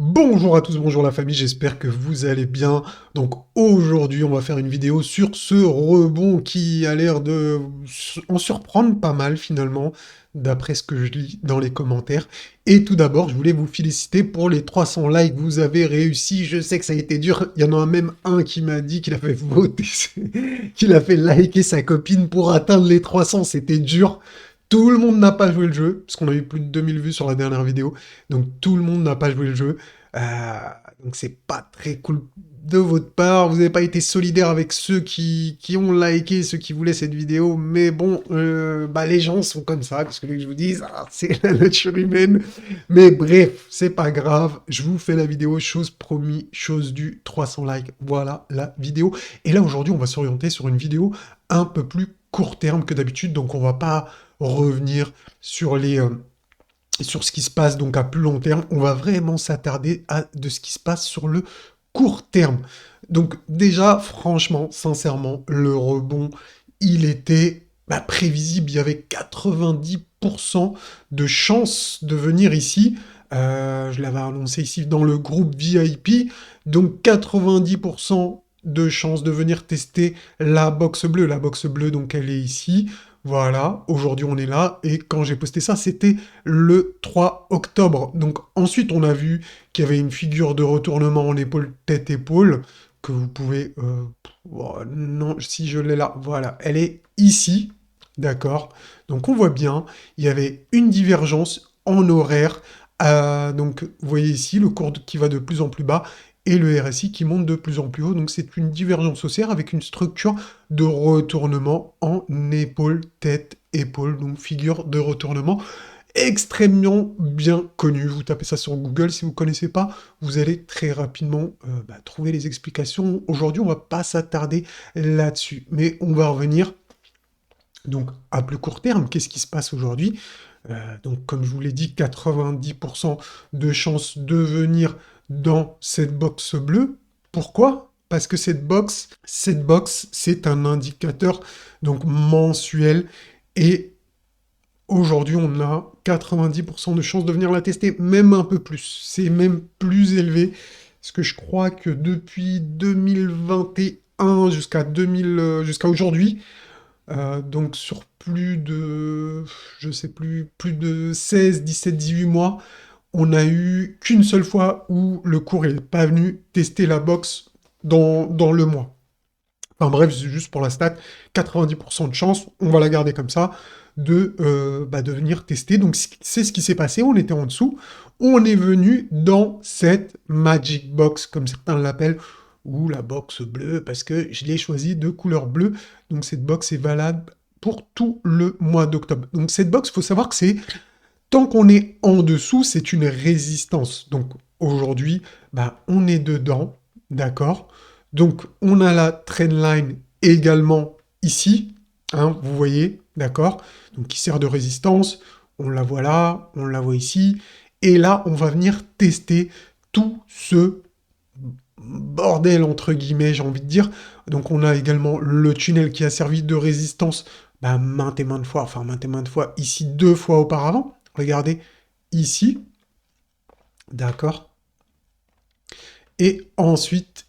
Bonjour à tous, bonjour la famille, j'espère que vous allez bien. Donc aujourd'hui, on va faire une vidéo sur ce rebond qui a l'air de en surprendre pas mal finalement, d'après ce que je lis dans les commentaires. Et tout d'abord, je voulais vous féliciter pour les 300 likes, vous avez réussi. Je sais que ça a été dur, il y en a même un qui m'a dit qu'il a fait voter, qu'il a fait liker sa copine pour atteindre les 300, c'était dur. Tout le monde n'a pas joué le jeu, parce qu'on a eu plus de 2000 vues sur la dernière vidéo, donc tout le monde n'a pas joué le jeu. Euh, donc c'est pas très cool de votre part, vous n'avez pas été solidaire avec ceux qui ont liké, ceux qui voulaient cette vidéo, mais bon, bah les gens sont comme ça, qu'est-ce que je vous dise, c'est la nature humaine, mais bref, c'est pas grave, je vous fais la vidéo, chose promis, chose due, 300 likes, voilà la vidéo, et là aujourd'hui on va s'orienter sur une vidéo un peu plus court terme que d'habitude, donc on va pas revenir sur sur ce qui se passe donc à plus long terme, on va vraiment s'attarder à de ce qui se passe sur le court terme. Donc déjà, franchement, sincèrement, le rebond, il était prévisible. Il y avait 90% de chances de venir ici. Je l'avais annoncé ici dans le groupe VIP. Donc 90% de chances de venir tester la box bleue. La box bleue, donc elle est ici. Voilà, aujourd'hui on est là, et quand j'ai posté ça, c'était le 3 octobre. Donc ensuite, on a vu qu'il y avait une figure de retournement en épaule, tête-épaule, que vous pouvez... oh, non, si je l'ai là, voilà, elle est ici, d'accord? Donc on voit bien, il y avait une divergence en horaire, donc vous voyez ici le cours qui va de plus en plus bas, et le RSI qui monte de plus en plus haut, donc c'est une divergence haussière avec une structure de retournement en épaule, tête, épaule, donc figure de retournement extrêmement bien connue. Vous tapez ça sur Google, si vous ne connaissez pas, vous allez très rapidement trouver les explications. Aujourd'hui, on ne va pas s'attarder là-dessus, mais on va revenir donc à plus court terme. Qu'est-ce qui se passe aujourd'hui? Donc comme je vous l'ai dit, 90% de chances de venir dans cette box bleue. Pourquoi? Parce que cette box, c'est un indicateur donc mensuel, et aujourd'hui, on a 90% de chances de venir la tester, même un peu plus. C'est même plus élevé, parce que je crois que depuis 2021 jusqu'à aujourd'hui, donc sur plus de, je sais plus, plus de 16, 17, 18 mois, on a eu qu'une seule fois où le cours n'est pas venu tester la box dans le mois. Enfin bref, c'est juste pour la stat, 90% de chance, on va la garder comme ça, de venir tester. Donc c'est ce qui s'est passé, on était en dessous, on est venu dans cette Magic Box, comme certains l'appellent, ou la box bleue, parce que je l'ai choisi de couleur bleue. Donc cette box est valable pour tout le mois d'octobre. Donc cette box, il faut savoir que c'est, tant qu'on est en dessous, c'est une résistance. Donc aujourd'hui, on est dedans, d'accord? Donc on a la trendline également ici, hein, vous voyez, d'accord? Donc qui sert de résistance, on la voit là, on la voit ici, et là on va venir tester tout ce bordel entre guillemets, j'ai envie de dire. Donc on a également le tunnel qui a servi de résistance maintes et maintes fois, enfin maintes et maintes fois, ici 2 fois auparavant. Regardez, ici, d'accord? Et ensuite,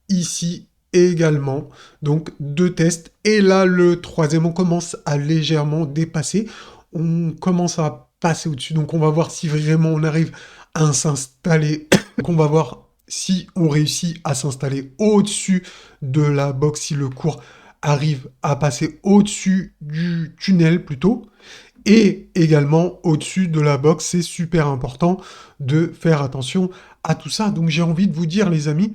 ici également, donc 2 tests. Et là, le troisième, on commence à légèrement dépasser. On commence à passer au-dessus. Donc on va voir si vraiment on arrive à s'installer. Donc on va voir si on réussit à s'installer au-dessus de la box, si le cours arrive à passer au-dessus du tunnel plutôt. Et également au-dessus de la box, c'est super important de faire attention à tout ça. Donc j'ai envie de vous dire, les amis,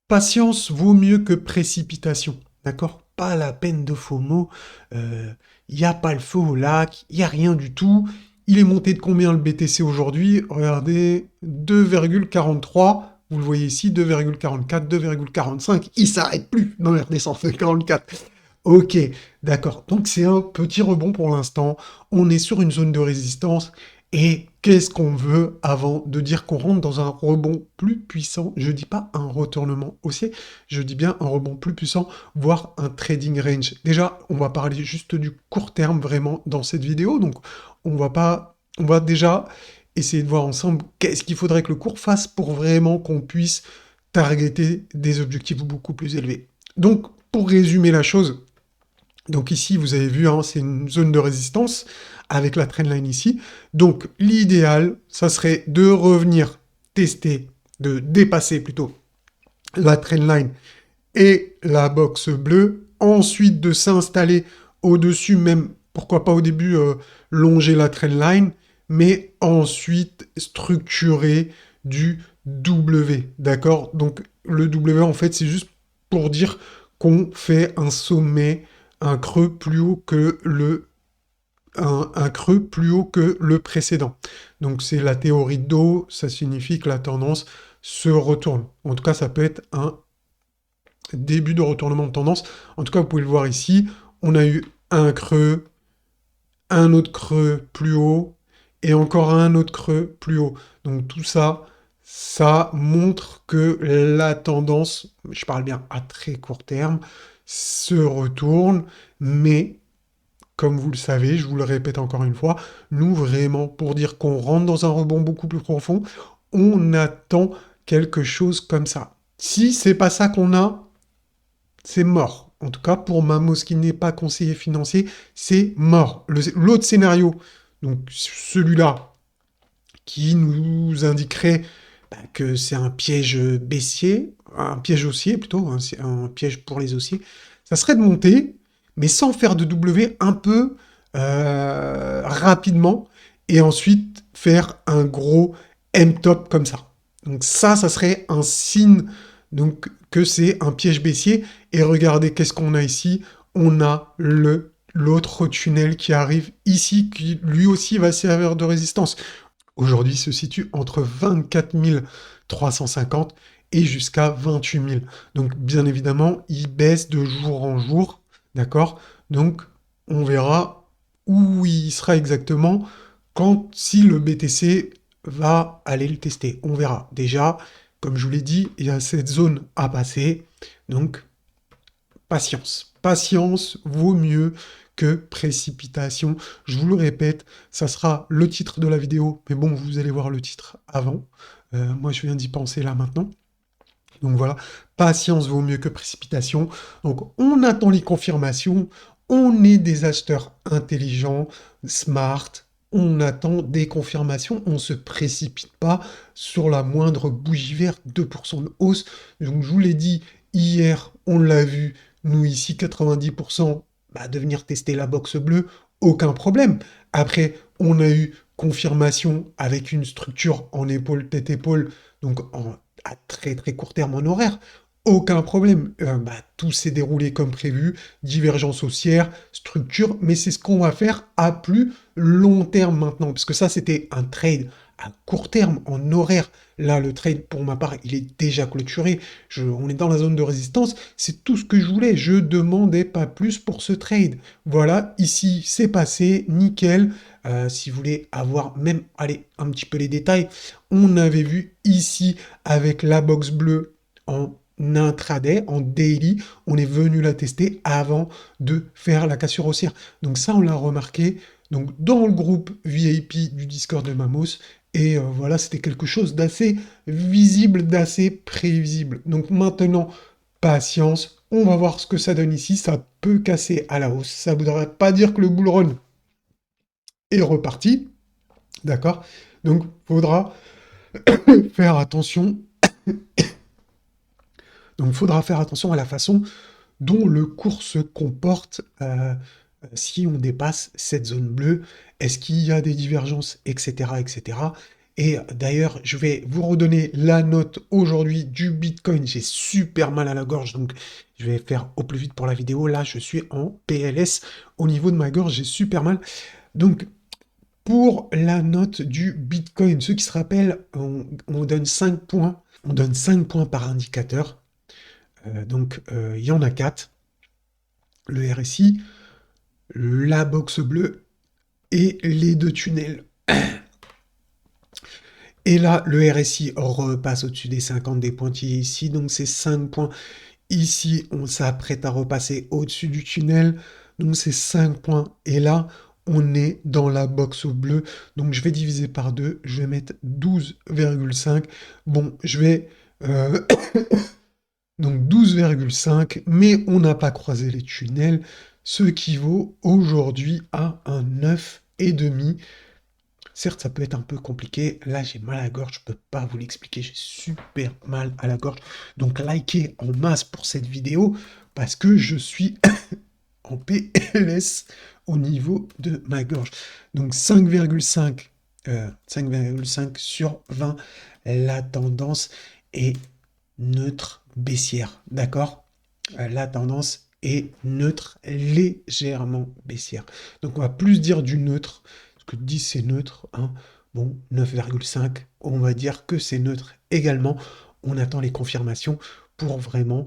patience vaut mieux que précipitation, d'accord? Pas la peine de faux mots, il n'y a pas le feu au lac, il n'y a rien du tout. Il est monté de combien le BTC aujourd'hui? Regardez, 2,43, vous le voyez ici, 2,44, 2,45, il s'arrête plus dans les redescentes de 44. Ok, d'accord. Donc c'est un petit rebond pour l'instant. On est sur une zone de résistance. Et qu'est-ce qu'on veut avant de dire qu'on rentre dans un rebond plus puissant? Je dis pas un retournement haussier, je dis bien un rebond plus puissant, voire un trading range. Déjà, on va parler juste du court terme vraiment dans cette vidéo. Donc on va pas, on va déjà essayer de voir ensemble qu'est-ce qu'il faudrait que le cours fasse pour vraiment qu'on puisse targeter des objectifs beaucoup plus élevés. Donc, pour résumer la chose, donc ici, vous avez vu, hein, c'est une zone de résistance avec la trendline ici. Donc, l'idéal, ça serait de revenir tester, de dépasser plutôt la trendline et la box bleue. Ensuite, de s'installer au-dessus, même, pourquoi pas au début, longer la trendline, mais ensuite structurer du W, d'accord? Donc, le W, en fait, c'est juste pour dire qu'on fait un sommet, un creux plus haut que un creux plus haut que le précédent. Donc c'est la théorie de dos, ça signifie que la tendance se retourne. En tout cas, ça peut être un début de retournement de tendance. En tout cas, vous pouvez le voir ici, on a eu un creux, un autre creux plus haut, et encore un autre creux plus haut. Donc tout ça, ça montre que la tendance, je parle bien à très court terme, se retourne, mais comme vous le savez, je vous le répète encore une fois, nous vraiment, pour dire qu'on rentre dans un rebond beaucoup plus profond, on attend quelque chose comme ça. Si c'est pas ça qu'on a, c'est mort. En tout cas, pour Mamos qui n'est pas conseiller financier, c'est mort. L'autre scénario, donc celui-là, qui nous indiquerait que c'est un piège baissier, un piège haussier plutôt, hein, c'est un piège pour les haussiers, ça serait de monter, mais sans faire de W un peu rapidement, et ensuite faire un gros M-top comme ça. Donc ça serait un signe donc, que c'est un piège baissier. Et regardez qu'est-ce qu'on a ici. On a l'autre tunnel qui arrive ici, qui lui aussi va servir de résistance. Aujourd'hui, il se situe entre 24 350 et jusqu'à 28 000. Donc, bien évidemment, il baisse de jour en jour, d'accord? Donc, on verra où il sera exactement si le BTC va aller le tester. On verra. Déjà, comme je vous l'ai dit, il y a cette zone à passer. Donc, patience. Patience vaut mieux que précipitation. Je vous le répète, ça sera le titre de la vidéo, mais bon, vous allez voir le titre avant. Moi, je viens d'y penser là maintenant. Donc voilà, patience vaut mieux que précipitation. Donc on attend les confirmations, on est des acheteurs intelligents, smart, on attend des confirmations, on ne se précipite pas sur la moindre bougie verte, 2% de hausse. Donc je vous l'ai dit, hier, on l'a vu, nous ici, 90%, de venir tester la box bleue, aucun problème. Après, on a eu confirmation avec une structure en épaule, tête-épaule, donc à très très court terme en horaire, aucun problème. Tout s'est déroulé comme prévu, divergence haussière, structure, mais c'est ce qu'on va faire à plus long terme maintenant, parce que ça c'était un trade à court terme, en horaire. Là, le trade, pour ma part, il est déjà clôturé. On est dans la zone de résistance. C'est tout ce que je voulais. Je demandais pas plus pour ce trade. Voilà, ici, c'est passé. Nickel. Si vous voulez avoir même, allez, un petit peu les détails, on avait vu ici avec la box bleue en intraday, en daily, on est venu la tester avant de faire la cassure haussière. Donc ça, on l'a remarqué donc dans le groupe VIP du Discord de Mamos. Et voilà, c'était quelque chose d'assez visible, d'assez prévisible. Donc maintenant, patience, on va voir ce que ça donne ici. Ça peut casser à la hausse. Ça ne voudrait pas dire que le bull run est reparti. D'accord? Donc, faudra faire attention. Donc, il faudra faire attention à la façon dont le cours se comporte si on dépasse cette zone bleue. Est-ce qu'il y a des divergences, etc., etc. Et d'ailleurs, je vais vous redonner la note aujourd'hui du Bitcoin. J'ai super mal à la gorge, donc je vais faire au plus vite pour la vidéo. Là, je suis en PLS. Au niveau de ma gorge, j'ai super mal. Donc, pour la note du Bitcoin, ceux qui se rappellent, on donne 5 points. On donne 5 points par indicateur. Donc, il y en a 4. Le RSI, la box bleue et les deux tunnels. Et là, le RSI repasse au-dessus des 50 des pointillés ici, donc c'est 5 points. Ici, on s'apprête à repasser au-dessus du tunnel, donc c'est 5 points. Et là, on est dans la box au bleu. Donc je vais diviser par 2, je vais mettre 12,5. Bon, je vais... donc 12,5, mais on n'a pas croisé les tunnels, ce qui vaut aujourd'hui à un 9,5. Certes, ça peut être un peu compliqué. Là, j'ai mal à la gorge, je peux pas vous l'expliquer. J'ai super mal à la gorge. Donc, likez en masse pour cette vidéo parce que je suis en PLS au niveau de ma gorge. Donc, 5,5 sur 20. La tendance est neutre baissière. D'accord? La tendance est neutre, légèrement baissière. Donc, on va plus dire du neutre. Parce que 10 c'est neutre, hein. Bon, 9,5, on va dire que c'est neutre également. On attend les confirmations pour vraiment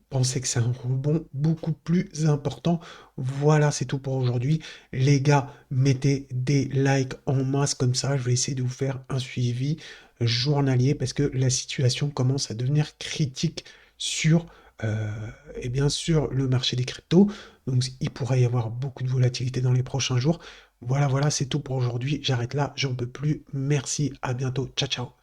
penser que c'est un rebond beaucoup plus important. Voilà, c'est tout pour aujourd'hui. Les gars, mettez des likes en masse comme ça. Je vais essayer de vous faire un suivi journalier parce que la situation commence à devenir critique sur, eh bien, sur le marché des cryptos. Donc, il pourrait y avoir beaucoup de volatilité dans les prochains jours. Voilà, voilà, c'est tout pour aujourd'hui. J'arrête là, j'en peux plus. Merci, à bientôt. Ciao, ciao.